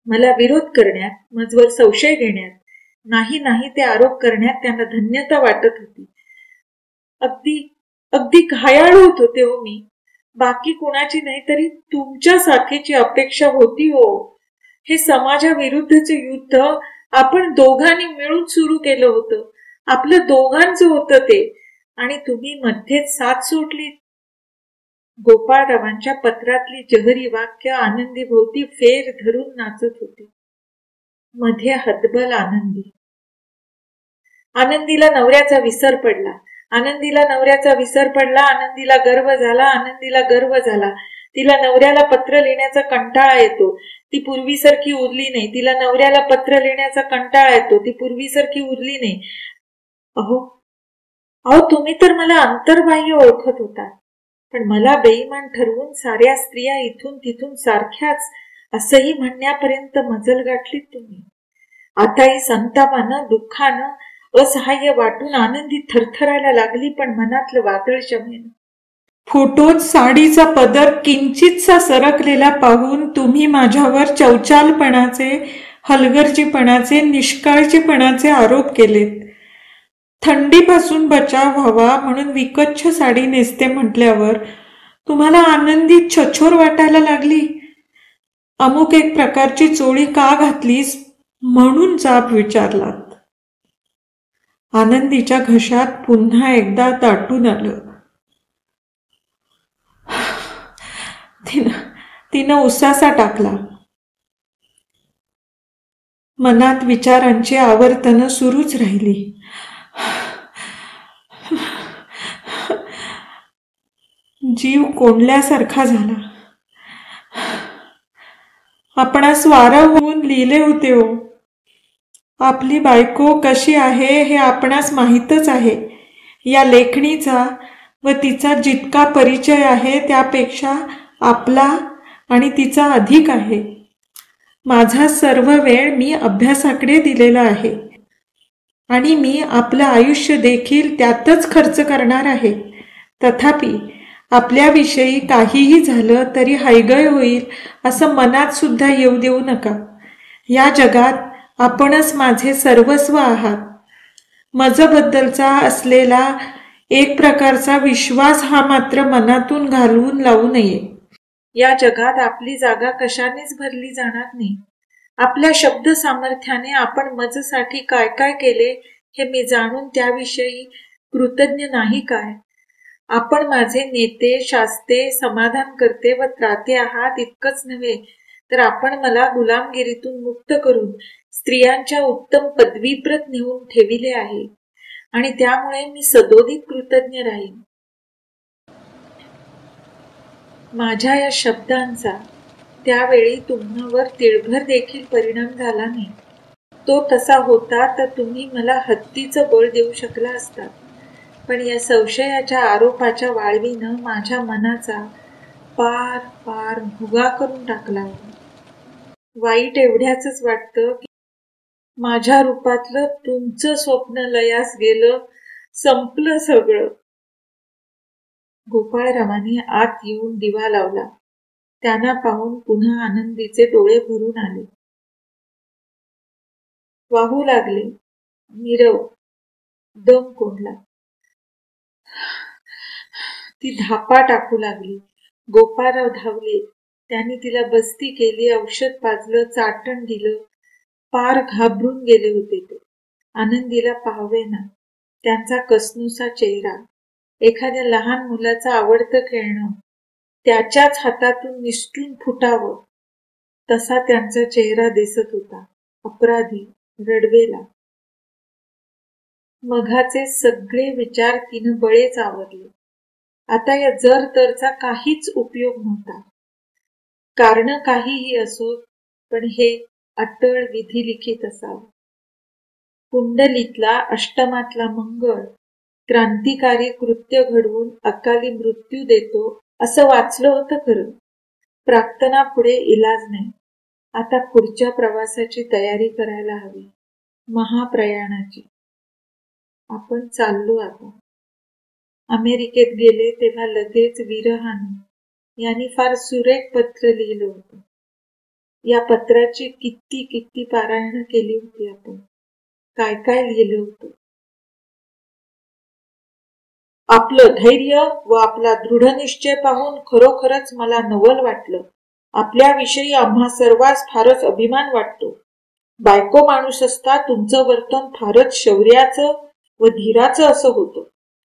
मला विरोध करण्यात, मजवर संशय घेण्यात, नाही ते आरोप करण्यात त्यांना धन्यता वाटत होती. अगदी अगदी घायाळ होत होते हो मी. बाकी कोणाची नाही तरी तुमच्या साथीची अपेक्षा होती हो. हे समाजाविरुद्धचे युद्ध आपण दोघांनी मिळून सुरू केलं होतं. आपलं दोघांचं होतं ते, आणि तुम्ही मध्येच साथ सोडली. गोपाळरावांच्या पत्रातली जहरी वाक्य आनंदी भोवती फेर धरून नाचत होती. मध्ये हतबल आनंदी. आनंदीला नवऱ्याचा विसर पडला. आनंदीला गर्व झाला. तिला नवऱ्याला पत्र लिहिण्याचा कंटाळा येतो. ती पूर्वीसारखी उरली नाही. अहो तुम्ही तर मला अंतर्बाह्य ओळखत होता, पण मला बेईमान ठरवून साऱ्या स्त्रिया इथून तिथून सारख्याच असंही म्हणण्यापर्यंत मजल गाठलीत तुम्ही. आताही संतापानं, दुःखानं, असहाय्य वाटून आनंदी थरथरायला लागली, पण मनातलं वादळ शमेन. फोटोत साडीचा पदर किंचितसा सरकलेला पाहून तुम्ही माझ्यावर चौचालपणाचे, हलगर्जीपणाचे, निष्काळजीपणाचे आरोप केलेत. थंडीपासून बचाव व्हावा म्हणून विकच्छ साडी नेसते म्हटल्यावर तुम्हाला आनंदी छछोर वाटायला लागली. अमुक एक प्रकारची चोळी का घातलीस म्हणून जाब विचारलात. आनंदीच्या घशात पुन्हा एकदा दाटून आलं. तिनं उसासा टाकला. मनात विचारांची आवर्तनं सुरूच राहिली. जीव कोंडल्यासारखा झाला. आपणास वारा होऊन लिहिले होते हो. आपली बायको कशी आहे हे आपणास माहीतच आहे. या लेखणीचा व तिचा जितका परिचय आहे त्यापेक्षा आपला आणि तिचा अधिक आहे. माझा सर्व वेळ मी अभ्यासाकडे दिलेला आहे आणि मी आपलं आयुष्य देखील त्यातच खर्च करणार आहे. तथापि आपल्याविषयी काहीही झालं तरी हयगय होईल असं मनात सुद्धा येऊ देऊ नका. या जगात आपणच माझे सर्वस्व आहात. मजबद्दलचा असलेला एक प्रकारचा विश्वास हा मात्र मनातून घालवून लावू नये. या जगात आपली जागा कशानेच भरली जाणार नाही. आपल्या शब्द सामर्थ्याने आपण मजसाठी काय काय केले हे मी जाणून त्याविषयी कृतज्ञ नाही काय. आपण माझे नेते, शास्ते, समाधान करते व त्राते आहात इतकंच नव्हे, तर आपण मला गुलामगिरीतून मुक्त करून स्त्रियांच्या उत्तम पदवीप्रत नेऊन ठेविले आहे, आणि त्यामुळे मी सदोदित कृतज्ञ राहीन. माझ्या या शब्दांचा त्यावेळी तुम्हावर तिळभर देखील परिणाम झाला नाही. तो तसा होता तर तुम्ही मला हत्तीचं बळ देऊ शकला असता. पण या संशयाच्या आरोपाच्या वाळवीनं माझ्या मनाचा पार पार भुगा करून टाकला. वाईट एवढ्याच वाटतं की माझ्या रूपातलं तुमचं स्वप्न लयास गेलं, संपलं सगळं. गोपाळरावांनी आत येऊन दिवा लावला. त्यांना पाहून पुन्हा आनंदीचे डोळे भरून आले. वाहू लागले. नीरव दम कोंडला. ती धापा टाकू लागली. गोपाळराव धावले. त्यांनी तिला बस्ती केली, औषध पाजलं, चाटण दिलं. पार घाबरून गेले होते ते. आनंदीला पाहावेना. त्यांचा कसनुसा चेहरा, एखाद्या लहान मुलाचं आवडतं खेळणं त्याच्याच हातातून निसटून फुटावं तसा त्यांचा चेहरा दिसत होता. अपराधी, रडवेला. मघाचे सगळे विचार तिनं बळेच आवरले. आता या जर तरचा काहीच उपयोग नव्हता. कारण काहीही असो, पण हे अटळ विधिलिखित असावं. कुंडलीतला अष्टमातला मंगळ क्रांतिकारी कृत्य घडवून अकाली मृत्यू देतो असं वाचलं होतं खरं. प्रार्थनापुढे इलाज नाही. आता पुढच्या प्रवासाची तयारी करायला हवी, महाप्रयाणाची. आपण चाललो आता. अमेरिकेत गेले तेव्हा लगेच विरहाने यांनी फार सुरेख पत्र लिहिलं होतं. या पत्राची किती किती पारायण केली होती आपण. काय काय लिहिलं होतं. आपलं धैर्य व आपला दृढनिश्चय पाहून खरोखरच मला नवल वाटलं. आपल्याविषयी आम्हा सर्वांस फारच अभिमान वाटतो. बायको माणूस असता तुमचं वर्तन फारच शौर्याचं व धीराचं असं होतं.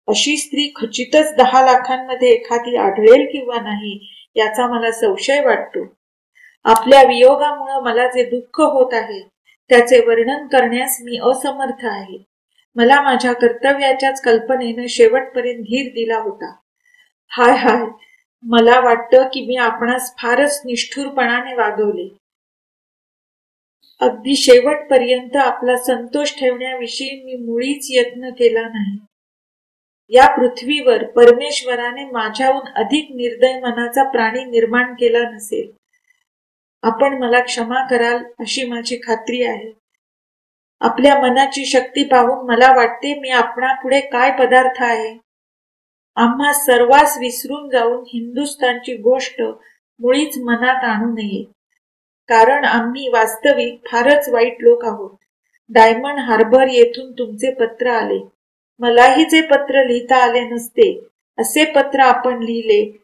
अशी स्त्री खचितच 10 लाखांमध्ये एखादी आढळेल किंवा नाही याचा मला संशय वाटतो. आपल्या वियोगामुळे मला जे दुःख होत आहे त्याचे वर्णन करण्यास मी असमर्थ आहे. मला माझ्या कर्तव्याच्याच कल्पनेनं शेवटपर्यंत धीर दिला होता. हाय हाय, मला वाटतं की मी आपणास फारच निष्ठुरपणाने वागवले. अगदी शेवटपर्यंत आपला संतोष ठेवण्याविषयी मी मुळीच यत्न केला नाही. या पृथ्वीवर परमेश्वराने माझ्याहून अधिक निर्दय मनाचा प्राणी निर्माण केला नसेल. आपण मला क्षमा कराल अशी माझी खात्री आहे. आपल्या मनाची शक्ती पाहून मला वाटते मी आपणापुढे काय पदार्थ आहे. आम्हा सर्वांस विसरून जाऊन हिंदुस्थानची गोष्ट मुळीच मनात आणू नये, कारण आम्ही वास्तविक फारच वाईट लोक आहोत. डायमंड हार्बर येथून तुमचे पत्र आले. मलाही जे पत्र लिहिता आले नसते असे पत्र आपण लिहिले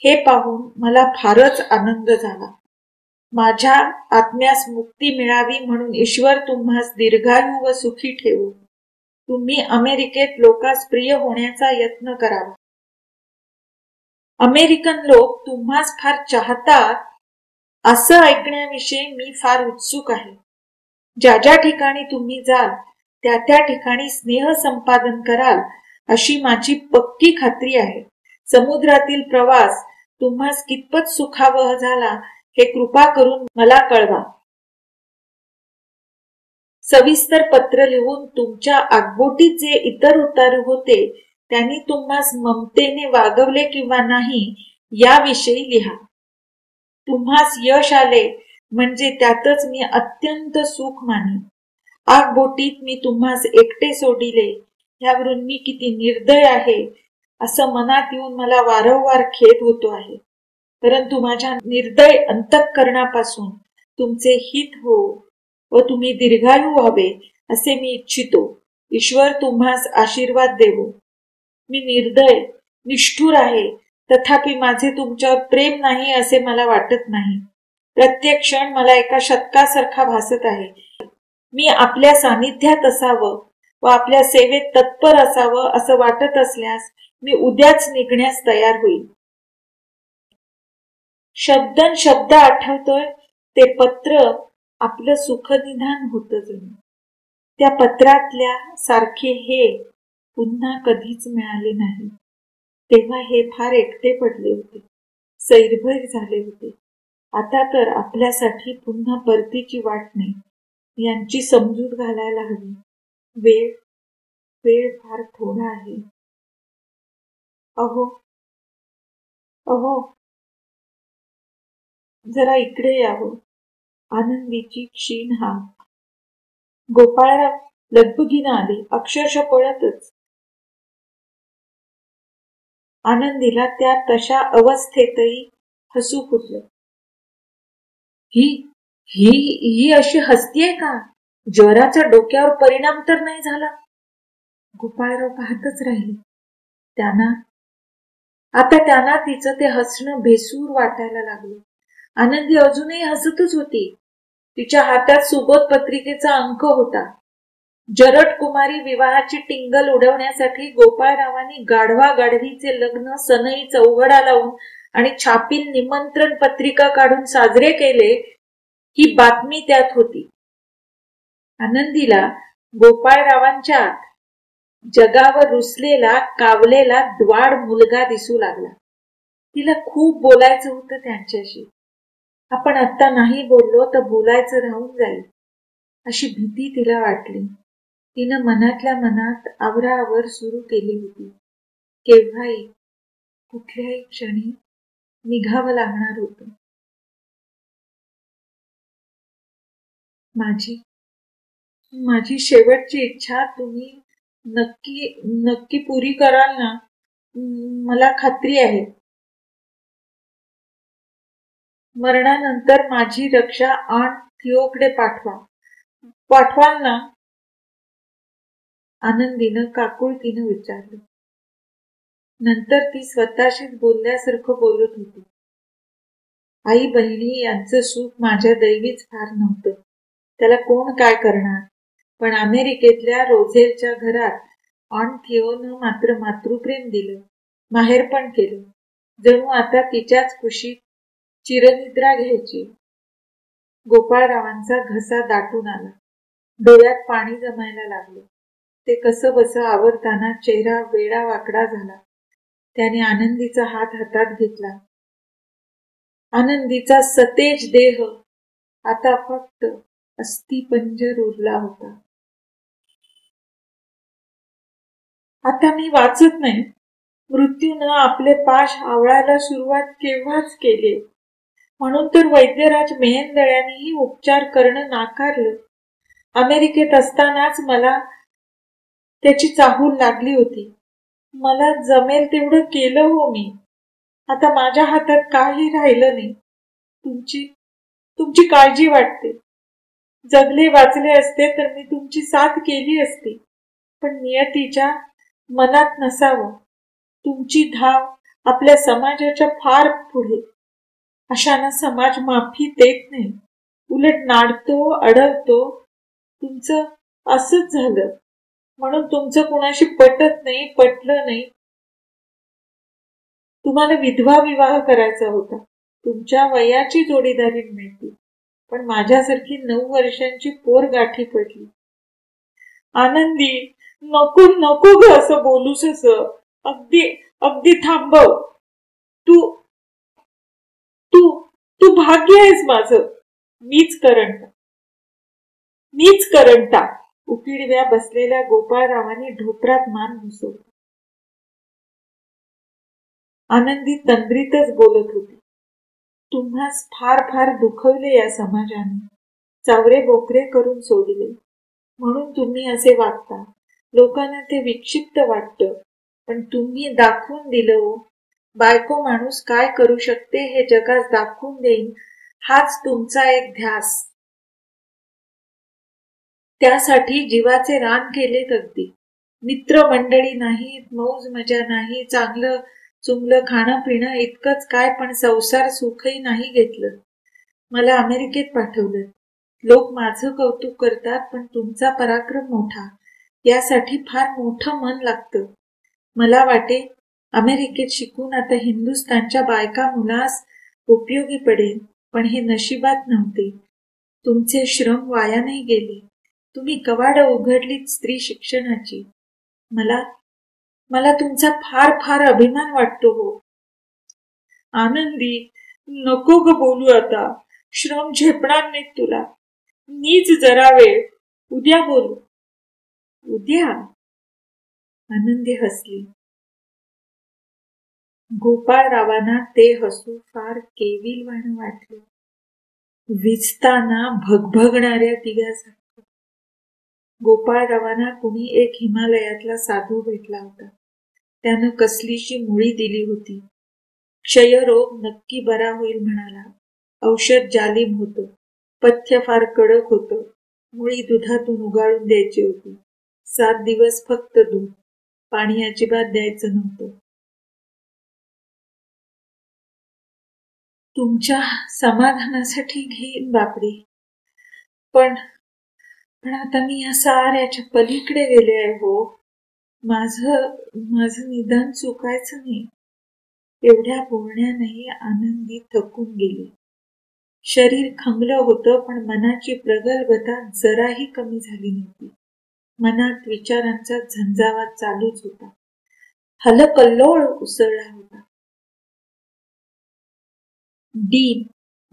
हे पाहून मला फारच आनंद झाला. माझ्या आत्म्यास मुक्ती मिळावी म्हणून ईश्वर तुम्हास दीर्घायू व सुखी ठेवू. तुम्ही अमेरिकेत लोकांस प्रिय होण्याचा यत्न करावा. अमेरिकन लोक तुम्हास फार चाहतात असं ऐकण्याविषयी मी फार उत्सुक आहे. ज्या ज्या ठिकाणी तुम्ही जाल त्या त्या ठिकाणी स्नेह संपादन कराल अशी माझी पक्की खात्री आहे. समुद्रातील प्रवास तुम्हास कितपत सुखावह झाला हे कृपा करून मला कळवा. सविस्तर पत्र लिहून तुमच्या आगबोटीत जे इतर उतारू होते त्यांनी तुम्हास ममतेने वागवले किंवा नाही याविषयी लिहा. तुम्हास यश आले म्हणजे त्यातच मी अत्यंत सुख मानेन. आगबोटीत मी तुम्हास एकटे सोडिले यावरून मी किती निर्दय आहे असं मनात येऊन मला वारंवार खेद होतो आहे. परंतु माझ्या निर्दय अंतःकरणापासून तुमचे हित हो व तुम्ही दीर्घायू व्हावे असे मी इच्छितो. ईश्वर तुम्हास आशीर्वाद देवो. मी निर्दय निष्ठुर आहे, तथापि माझे तुमच्यावर प्रेम नाही असे मला वाटत नाही. प्रत्येक क्षण मला एका शतकासारखा भासत आहे. मी आपल्या सानिध्यात असावं व आपल्या सेवेत तत्पर असावं असं वाटत असल्यास मी उद्याच निघण्यास तयार होईल. शब्दन शब्द आठवतोय ते पत्र आपलं सुखनिधान होतं जणू. त्या पत्रातल्या सारखे हे पुन्हा कधीच मिळाले नाही. तेव्हा हे फार एकटे पडले होते, सैरभैर झाले होते. आता तर आपल्यासाठी पुन्हा परतीची वाट नाही यांची समजूत घालायला हवी. वेळ वेळ फार थोडा आहे. अहो अहो, जरा इकडे यावं. आनंदीची क्षीण हाक. गोपाळराव लगबगीनं आले, अक्षरशः पळतच. आनंदीला त्या तशा अवस्थेतही हसू फुटलं. ही ही ही अशी हसतीये का? ज्वराचा डोक्यावर परिणाम तर नाही झाला? गोपाळराव पाहतच राहिले. त्यांना तिचं ते हसणं भेसूर वाटायला लागलं. आनंदी अजूनही हसतच होती. तिच्या हातात सुबोध पत्रिकेचा अंक होता. जरट कुमारी विवाहाची टिंगल उडवण्यासाठी गोपाळरावांनी गाढवा गाढवीचे लग्न सनई चौघडा लावून आणि छापील निमंत्रण पत्रिका काढून साजरे केले ही बातमी त्यात होती. आनंदीला गोपाळरावांच्या जगावर रुसलेला कावलेला द्वाड मुलगा दिसू लागला. तिला खूप बोलायचं होतं त्यांच्याशी. आपण आता नाही बोललो तर बोलायचं राहून जाईल अशी भीती तिला वाटली. तिनं मनातल्या मनात आवराआवर सुरू केली होती. केव्हाही कुठल्याही क्षणी निघावं लागणार होतं. माझी शेवटची इच्छा तुम्ही नक्की नक्की पुरी कराल ना? मला खात्री आहे. मरणानंतर माझी रक्षा ऑन थिओकडे पाठवाल ना? आनंदीनं काकुळतीनं विचारलं. नंतर ती स्वतःशीच बोलल्यासारखं बोलत होती. आई बहिणी यांचं सुख माझ्या दैवीच फार नव्हतं. त्याला कोण काय करणार? पण अमेरिकेतल्या रोझेलच्या घरात ऑन थिओनं मात्र मातृप्रेम दिलं, माहेरपण केलं. जणू आता तिच्याच कुशीत चिरनिद्रा घ्यायची. गोपाळरावांचा घसा दाटून आला. डोळ्यात पाणी जमायला लागलं. ते कसं बसं आवरताना चेहरा वेडा वाकडा झाला. त्याने आनंदीचा हात हातात घेतला. आनंदीचा सतेज देह आता फक्त अस्थिपंजर उरला होता. आता मी वाचत नाही. मृत्यूनं आपले पाश आवळायला सुरुवात केव्हाच केली. म्हणून तर वैद्यराज मेहेंदळ्यांनीही उपचार करणं नाकारलं. अमेरिकेत असतानाच मला त्याची चाहूल लागली होती. मला जमेल तेवढं केलं हो मी. आता माझ्या हातात काही राहिलं नाही. तुमची काळजी वाटते. जगले वाचले असते तर मी तुमची साथ केली असती. पण नियतीच्या मनात नसावं. तुमची धाव आपल्या समाजाच्या फार पुढे. अशांना समाज माफी देत नाही. उलट नाडतो, अडवतो. तुमचं असंच झालं. म्हणून तुमचं कुणाशी पटत नाही, पटलं नाही. तुम्हाला विधवा विवाह करायचा होता. तुमच्या वयाची जोडीदारी मिळते. पण माझ्यासारखी 9 वर्षांची पोर गाठी पडली. आनंदी, नको नको ग असं बोलूस असं. अगदी थांबव. तू तू तू भाग्य आहेस माझं. मीच करंटा. उकिडव्या बसलेल्या गोपाळरावांनी ढोपरात मान घुसवली. आनंदी तंद्रीतच बोलत होती. तुम्हास फार फार दुखवले या समाजाने. चावरे बोकरे करून सोडले. म्हणून तुम्ही असे वागता. लोकांना ते विक्षिप्त वाटतं. पण तुम्ही दाखवून दिलं हो. बायको माणूस काय करू शकते हे जगास दाखवून देईन हाच तुमचा एक ध्यास. त्यासाठी जीवाचे रान केलेत अगदी. मित्रमंडळी नाहीत, मौज मजा नाही, चांगलं चुंगलं खाणं पिणं इतकंच काय, पण संसार सुखही नाही घेतलं. मला अमेरिकेत पाठवलं. लोक माझं कौतुक करतात, पण तुमचा पराक्रम मोठा. यासाठी फार मोठं मन लागतं. मला वाटे अमेरिकेत शिकून आता हिंदुस्थानच्या बायका मुलास उपयोगी पडेल. पण हे नशिबात नव्हते. तुमचे श्रम वाया नाही गेले. तुम्ही कवाड उघडलीत स्त्री शिक्षणाची. मला तुमचा फार फार अभिमान वाटतो हो. आनंदी, नको ग बोलू आता. श्रम झेपणार नाहीत तुला. नीच जरा वेळ. उद्या बोलू. उद्या? आनंदी हसली. गोपाळरावांना ते हसू फार केविलवाणं वाटलं. विजताना भगभगणाऱ्या दिव्यासारखं. गोपाळरावांना कुणी एक हिमालयातला साधू भेटला होता. त्यानं कसलीशी मुळी दिली होती. क्षयरोग नक्की बरा होईल म्हणाला. औषध जालिम होतं. पथ्य फार कडक होतं. मुळी दुधातून उगाळून द्यायची होती. 7 दिवस फक्त दूध. पाणी अजिबात द्यायचं नव्हतं. तुमच्या समाधानासाठी घेईन बापडी. पण आता मी या साऱ्याच्या पलीकडे गेले आहे हो. माझं निदान चुकायचं नाही. एवढ्या बोलण्यानेही आनंदी थकून गेली. शरीर खंगलं होतं, पण मनाची प्रगल्भता जराही कमी झाली नव्हती. मनात विचारांचा झंझावात चालूच होता. हलकल्लोळ उसळला होता. डीन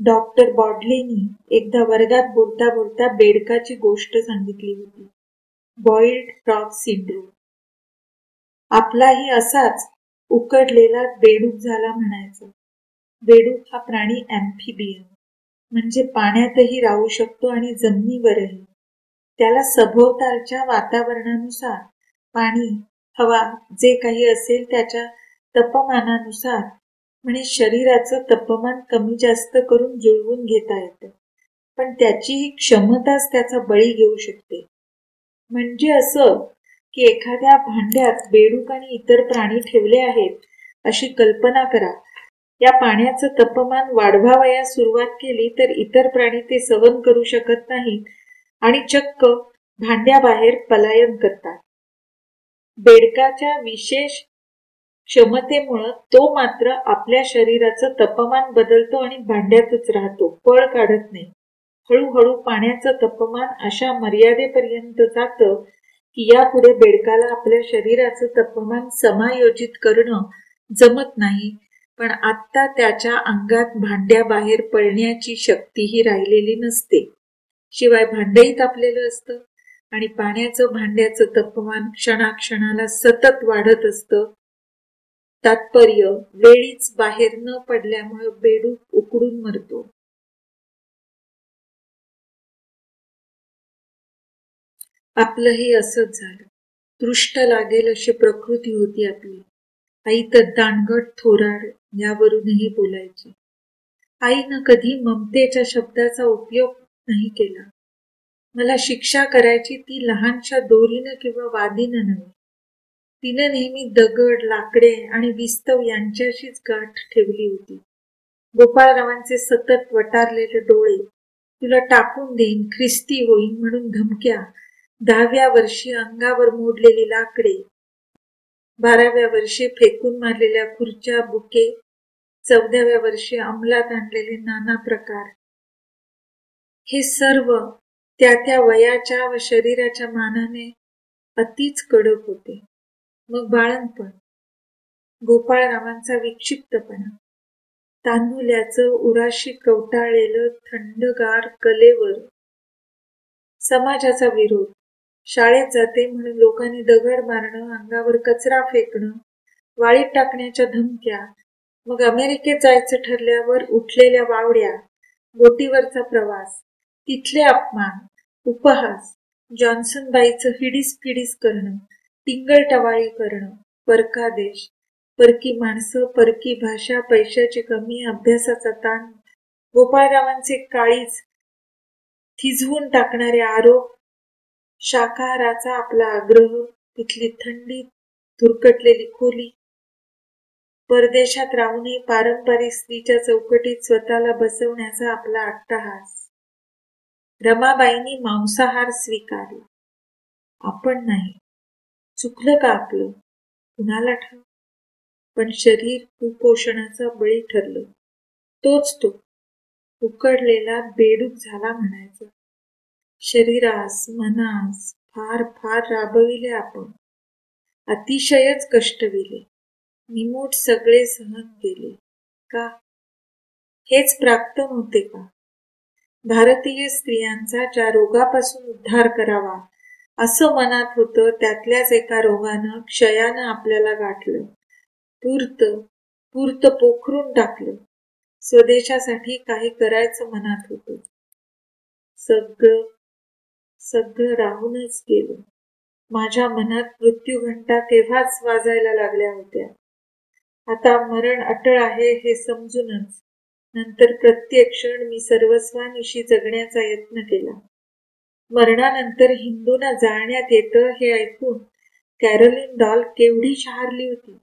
डॉक्टर बॉडलेनी एकदा वर्गात बोलता बोलता बेडकाची गोष्ट सांगितली होती. Boiled frog syndrome. आपलाही असाच उकडलेला बेडूक झाला म्हणायचा. बेडूक हा प्राणी ॲम्फिबियन म्हणजे पाण्यातही राहू शकतो आणि जमिनीवरही. त्याला सभोवतालच्या वातावरणानुसार पाणी, हवा जे काही असेल त्याच्या तापमानानुसार म्हणजे शरीराचं तापमान कमी जास्त करून जुळवून घेता येतं. पण त्याची ही क्षमताच त्याचा बळी घेऊ शकते. म्हणजे असं की एखाद्या भांड्यात बेडूक आणि इतर प्राणी ठेवले आहेत अशी कल्पना करा. या पाण्याचं तापमान वाढवावयास सुरुवात केली तर इतर प्राणी ते सहन करू शकत नाहीत आणि चक्क भांड्याबाहेर पलायन करतात. बेडकाच्या विशेष क्षमतेमुळं तो मात्र आपल्या शरीराचं तापमान बदलतो आणि भांड्यातच राहतो, पळ काढत नाही. हळूहळू पाण्याचं तापमान अशा मर्यादेपर्यंत जातं की यापुढे बेडकाला आपल्या शरीराचं तापमान समायोजित करणं जमत नाही. पण आत्ता त्याच्या अंगात भांड्याबाहेर पळण्याची शक्तीही राहिलेली नसते. शिवाय भांडंही तापलेलं असतं आणि पाण्याचं भांड्याचं तापमान क्षणाक्षणाला सतत वाढत असतं. तात्पर्य, वेळीच बाहेर न पडल्यामुळे बेडूक उकडून मरतो. आपलंही असंच झालं. दृष्ट लागेल अशी प्रकृती होती आपली. आई तर दांडगट थोराड यावरूनही बोलायची. आईनं कधी ममतेच्या शब्दाचा उपयोग नाही केला. मला शिक्षा करायची ती लहानशा दोरीनं किंवा वादीनं नव्हे. तिनं नेहमी दगड, लाकडे आणि विस्तव यांच्याशीच गाठ ठेवली होती. गोपाळरावांचे सतत वटारलेले डोळे, तुला टाकून देईन, ख्रिस्ती होईन म्हणून धमक्या, 10व्या वर्षी अंगावर मोडलेली लाकडे, 12व्या वर्षी फेकून मारलेल्या खुर्च्या, बुके, 14व्या वर्षी अंमलात आणलेले नाना प्रकार, हे सर्व त्या त्या वयाच्या व शरीराच्या मानाने अतिच कडक होते. मग बाळंतपण, गोपाळरावांचा विक्षिप्तपणा, तांदुल्याचं उराशी कवटाळलेलं थंडगार कलेवर समाजाचा विरोध, शाळेत जाते म्हणून लोकांनी दगड मारणं, अंगावर कचरा फेकणं, वाळीत टाकण्याच्या धमक्या, मग अमेरिकेत जायचं ठरल्यावर उठलेल्या वावड्या, बोटीवरचा प्रवास, तिथले अपमान, उपहास, जॉन्सनबाईचं हिडीस करणं, टिंगलटवाळी करणं, परका देश, परकी माणसं, परकी भाषा, पैशाची कमी, अभ्यासाचा ताण, गोपाळरावांचे काळीज थिजवून टाकणारे आरोप, शाकाहाराचा आपला आग्रह, तिथली थंडी, धुरकटलेली खोली, परदेशात राहूनही पारंपरिक स्त्रीच्या चौकटीत स्वतःला बसवण्याचा आपला अट्टहास. रमाबाईंनी मांसाहार स्वीकारला, आपण नाही. चुकलं का आपलं? कुणाला ठाव. पण शरीर कुपोषणाचा बळी ठरलं. तोच तो उकडलेला बेडूक झाला म्हणायचा. शरीरास, मनास फार फार राबविले आपण. अतिशयच कष्टविले. निमूट सगळे सहन केले. का? हेच प्राप्त नव्हते का? भारतीय स्त्रियांचा ज्या रोगापासून उद्धार करावा असं मनात होतं त्यातल्याच एका रोगानं, क्षयानं आपल्याला गाठलं. तूर्त पोखरून टाकलं. स्वदेशासाठी काही करायचं मनात होतं. सगळं राहूनच गेलं. माझ्या मनात मृत्यूघंटा तेव्हाच वाजायला लागल्या होत्या. आता मरण अटळ आहे हे समजूनच नंतर प्रत्येक क्षण मी सर्वस्वानिशी जगण्याचा यत्न केला. मरणानंतर हिंदूंना जाळण्यात येतं हे ऐकून कॅरोलिन डॉल केवढी शहारली होती.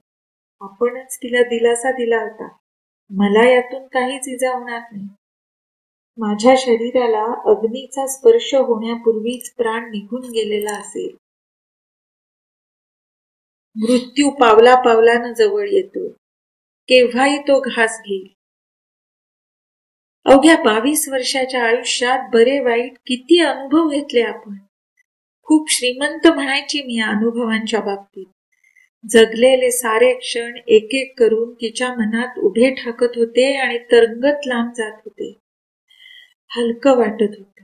आपणच तिला दिलासा दिला होता. मला यातून काहीच इजा होणार नाही. माझ्या शरीराला अग्नीचा स्पर्श होण्यापूर्वीच प्राण निघून गेलेला असेल. मृत्यू पावला पावलानं जवळ येतो. केव्हाही तो घास घेईल. अवघ्या 22 वर्षाच्या आयुष्यात बरे वाईट किती अनुभव घेतले आपण. खूप श्रीमंत म्हणायची मी या अनुभवांच्या बाबतीत. जगलेले सारे क्षण एक एक करून तिच्या मनात उभे ठाकत होते आणि तरंगत लांब जात होते. हलकं वाटत होतं.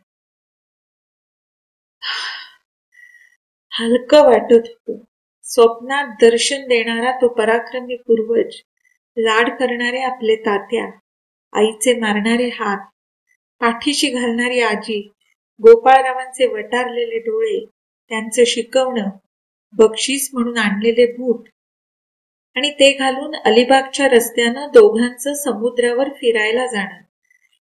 हलकं वाटत होतं. स्वप्नात दर्शन देणारा तो पराक्रमी पूर्वज, लाड करणारे आपले तात्या, आईचे मारणारे हात, पाठीशी घालणारी आजी, गोपाळरावांचे वटारलेले डोळे, त्यांचं शिकवणं, बक्षीस म्हणून आणलेले बूट आणि ते घालून अलिबागच्या रस्त्यानं दोघांचं समुद्रावर फिरायला जाणं.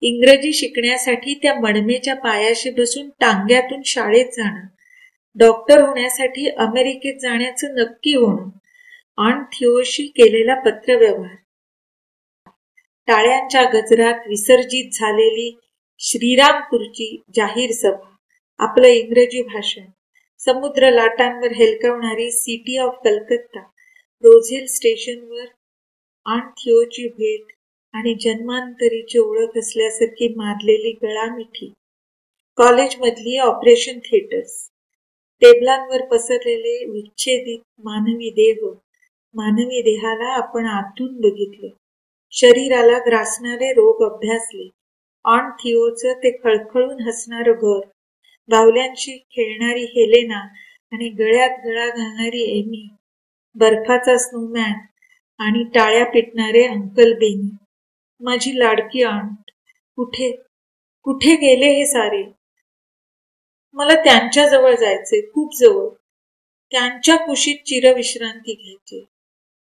इंग्रजी शिकण्यासाठी त्या मडमेच्या पायाशी बसून टांग्यातून शाळेत जाणं. डॉक्टर होण्यासाठी अमेरिकेत जाण्याचं नक्की होणं. ऑन थिओशी केलेला पत्रव्यवहार. टाळ्यांच्या गजरात विसर्जित झालेली श्रीरामपूरची जाहीर सभा. आपलं इंग्रजी भाषण. समुद्र लाटांवर हेलकावणारी सिटी ऑफ कलकत्ता. रोझेल स्टेशनवर ऑन थिओची भेट आणि जन्मांतरीची ओळख असल्यासारखी मारलेली गळामिठी. कॉलेजमधली ऑपरेशन थिएटर्स. टेबलांवर पसरलेले विच्छेदित मानवी देह. मानवी देहाला आपण आतून बघितले. शरीराला ग्रासणारे रोग अभ्यासले. ऑन थिओचं ते खळखळून हसणारं घर. बावल्यांशी खेळणारी हेलेना आणि गळ्यात गळा घालणारी एमी. बर्फाचा स्नोमॅन आणि टाळ्या पिटणारे अंकल बेनी. माझी लाडकी ऑंट. कुठे कुठे गेले हे सारे? मला त्यांच्या जवळ जायचे, खूप जवळ. त्यांच्या कुशीत चिरविश्रांती घ्यायची.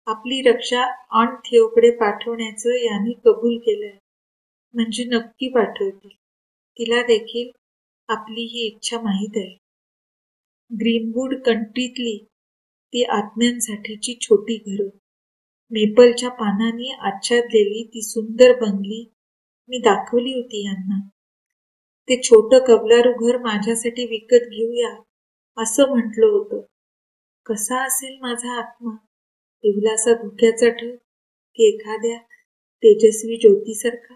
आपली रक्षा ऑन थिओकडे पाठवण्याचं यांनी कबूल केलंय. म्हणजे नक्की पाठवतील. तिला देखील आपली ही इच्छा माहीत आहे. ग्रीनवूड कंट्रीतली ती आत्म्यांसाठीची छोटी घरं, मेपलच्या पानांनी आच्छादलेली ती सुंदर बंगली मी दाखवली होती यांना. ते छोटं कबलारू घर माझ्यासाठी विकत घेऊया असं म्हटलं होतं. कसा असेल माझा आत्मा? इवलासा धुक्याचा ढग की एखाद्या तेजस्वी ज्योतीसारखा?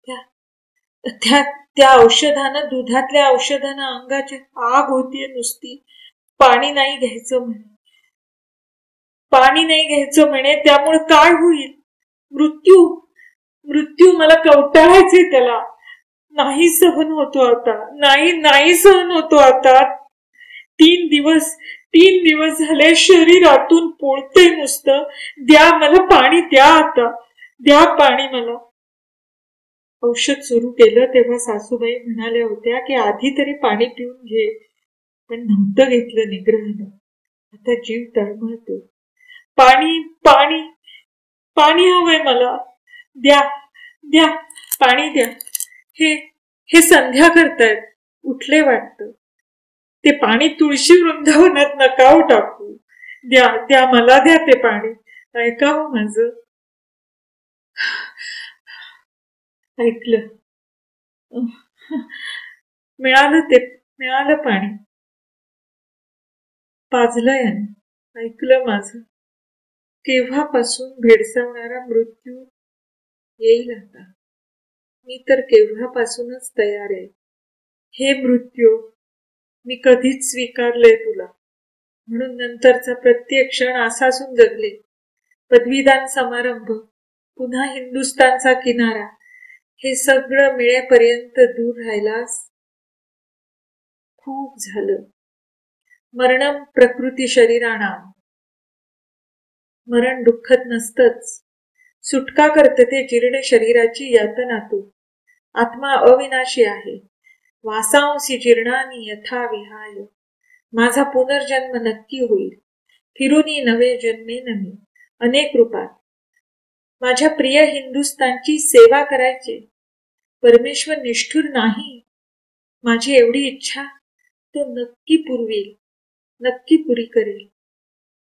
त्या त्या औषधानं, दुधातल्या औषधानं अंगाची आग होतीये नुसती. पाणी नाही घ्यायचं म्हणे. पाणी नाही घ्यायचं म्हणे. त्यामुळे काय होईल? मृत्यू. मृत्यू. मला कवटाळायचे त्याला. नाही सहन होतो आता. नाही सहन होतो आता. 3 दिवस झाले शरीरातून पोळते नुसतं. द्या मला पाणी, द्या आता. द्या पाणी मला. औषध सुरू केलं तेव्हा सासूबाई म्हणाल्या होत्या की आधी तरी पाणी पिऊन घे, पण नव्हतं घेतलं निग्रहानं. आता जीव तळमळतो. पाणी पाणी पाणी हवंय मला. द्या द्या पाणी द्या. हे संध्या करतायत. उठले वाटतं. ते पाणी तुळशी वृंदावनात नकाव टाकू. द्या द्या मला द्या ते पाणी. ऐकावं माझं. ऐकलं. मिळालं पाणी. पाजलं याने. ऐकलं माझं. केव्हापासून भेडसावणारा मृत्यू येईल आता. मी तर केव्हापासूनच तयार आहे. हे मृत्यू, मी कधीच स्वीकारलंय तुला. म्हणून नंतरचा प्रत्येक क्षण आसासून जगले. पदवीदान समारंभ, पुन्हा हिंदुस्थानचा किनारा, हे सगळं मिळेपर्यंत दूर राहिलास. खूप झालं. मरणम प्रकृती शरीराणाम. मरण दुःखद नसतंच. सुटका करते ते जीर्ण शरीराची यातना तू. आत्मा अविनाशी आहे. वासांसी जीर्णानी यथा विहाय. माझा पुनर्जन्म नक्की होईल. फिरूनी नवे जन्मेन मी, अनेक रूपात. माझ्या प्रिय हिंदुस्थानची सेवा करायची. परमेश्वर निष्ठुर नाही. माझी एवढी इच्छा तो नक्की पुरवेल, नक्की पुरी करेल.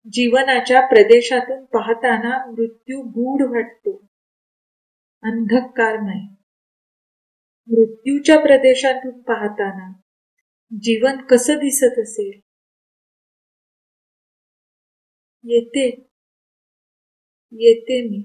जीवनाच्या प्रदेशातून पाहताना मृत्यू गूढ वाटतो, अंधकारमय. मृत्यूच्या प्रदेशातून पाहताना जीवन कसं दिसत असेल? येते मी.